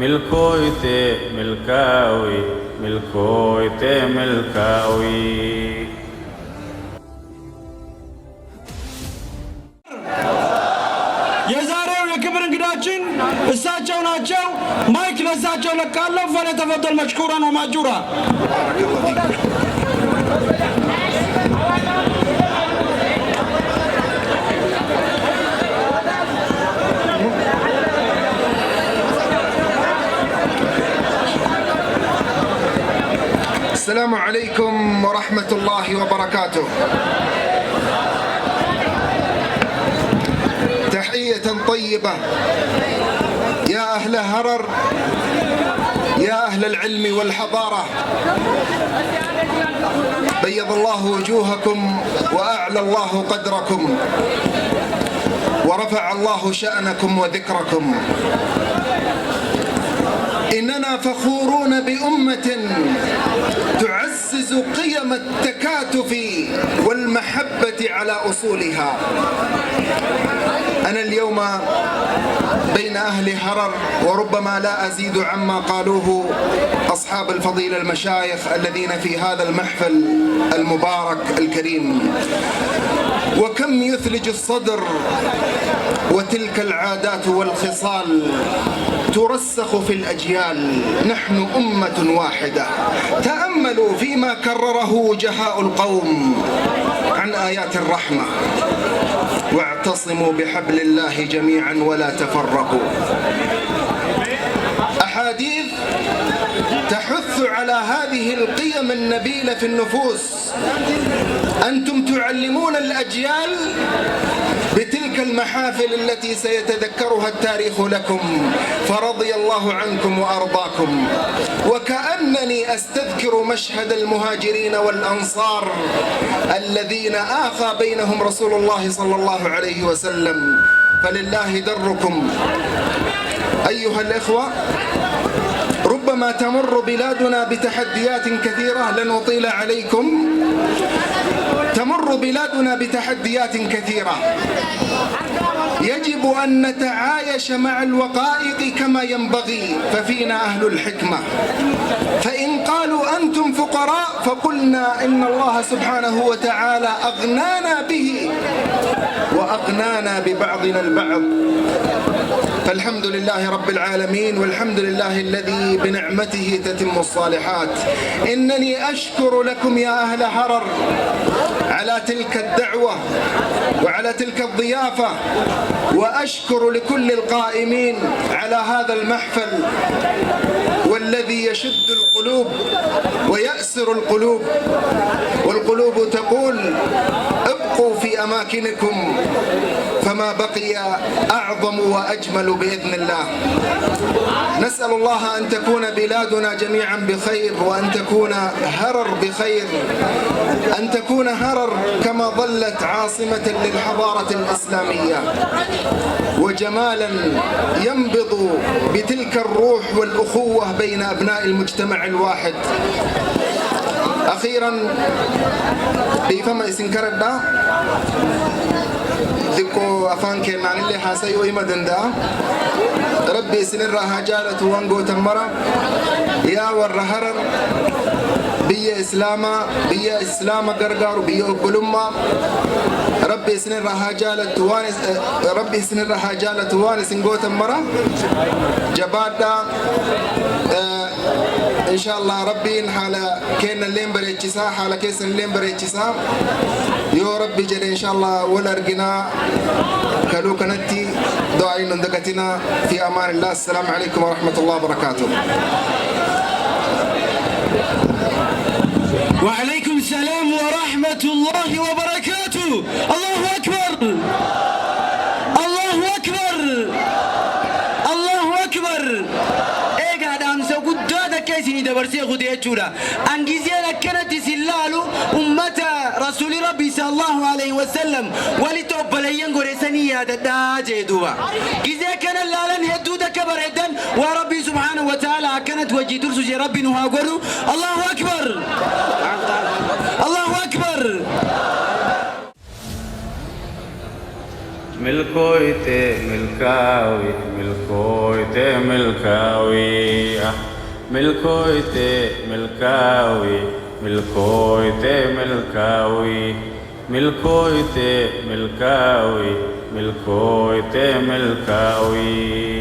milkooyte milkaawi milkooyte milkaawi የዛሬው የክብር እንግዳችን እሳቸው ናቸው። ማይክ ለእሳቸው ለቃለሁ። ፈለተፈضل مشكورا وماجورا السلام عليكم ورحمة الله وبركاته. تحية طيبة يا أهل هرر، يا أهل العلم والحضارة، بيض الله وجوهكم وأعلى الله قدركم ورفع الله شأنكم وذكركم. إننا فخورون بأمة تعزز قيم التكاتف والمحبة على أصولها. أنا اليوم بين أهل هرر، وربما لا أزيد عما قالوه أصحاب الفضيلة المشايخ الذين في هذا المحفل المبارك الكريم. وكم يثلج الصدر وتلك العادات والخصال ترسخ في الأجيال. نحن أمة واحدة. تأملوا فيما كرره وجهاء القوم عن آيات الرحمة: واعتصموا بحبل الله جميعا ولا تفرقوا. أحاديث تحث على هذه القيم النبيلة في النفوس. أنتم تعلمون الأجيال بتلك المحافل التي سيتذكرها التاريخ لكم، فرضي الله عنكم وأرضاكم. وكأنني أستذكر مشهد المهاجرين والأنصار الذين آخى بينهم رسول الله صلى الله عليه وسلم. فلله دركم أيها الإخوة. ربما تمر بلادنا بتحديات كثيرة، لن أطيل عليكم. تمر بلادنا بتحديات كثيرة، يجب أن نتعايش مع الوقائع كما ينبغي، ففينا أهل الحكمة. فإن قالوا أنتم فقراء فقلنا إن الله سبحانه وتعالى أغنانا به وأغنانا ببعضنا البعض. فالحمد لله رب العالمين، والحمد لله الذي بنعمته تتم الصالحات. إنني أشكر لكم يا أهل هرر على تلك الدعوة وعلى تلك الضيافة، وأشكر لكل القائمين على هذا المحفل والذي يشد القلوب ويأسر القلوب، والقلوب تقول ابقوا في أماكنكم فما بقي أعظم وأجمل بإذن الله. نسأل الله أن تكون بلادنا جميعا بخير، وأن تكون هرر بخير، أن تكون هرر كما ظلت عاصمة للحضارة الإسلامية وجمالا ينبض بتلك الروح والأخوة بين أبناء المجتمع الواحد. أخيرا بفما إسنكردا ذكو أفان كنان اللي حاسيو إما دندا ربي سنر هاجالة وانقو تمرا يا ورهرر بيا إسلاما قرقار بيا أقلما ربي سنر هاجالة وانس انقو تمرا جبادا إن شاء الله ربي حالا كينا اللين بريتشسا حالا كيسن اللين بريتشسا يو ربي جل إن شاء الله ولرقنا كلو كنتي دعائنا ندقتنا في أمان الله. السلام عليكم ورحمة الله وبركاته. وعليكم السلام ورحمة الله وبركاته. الله أكبر، الله أكبر، الله أكبر. كيسني دبرسي خدي أجورا أنجزينا كانت سلالو أمة رسول ربي صلى الله عليه وسلم ولتوب لين غرسني هذا داجي دوا إذا كان لالن هدودا كبر هدن وربي سبحانه وتعالى كانت وجه ترسج ربي نهاجرو. الله أكبر، الله أكبر. ملكويتي ملكاوي ملكويتي ملكاوي ملكويتي ملكاوي ملكويتي ملكاوي ملكويتي ملكاوي ملكويتي ملكاوي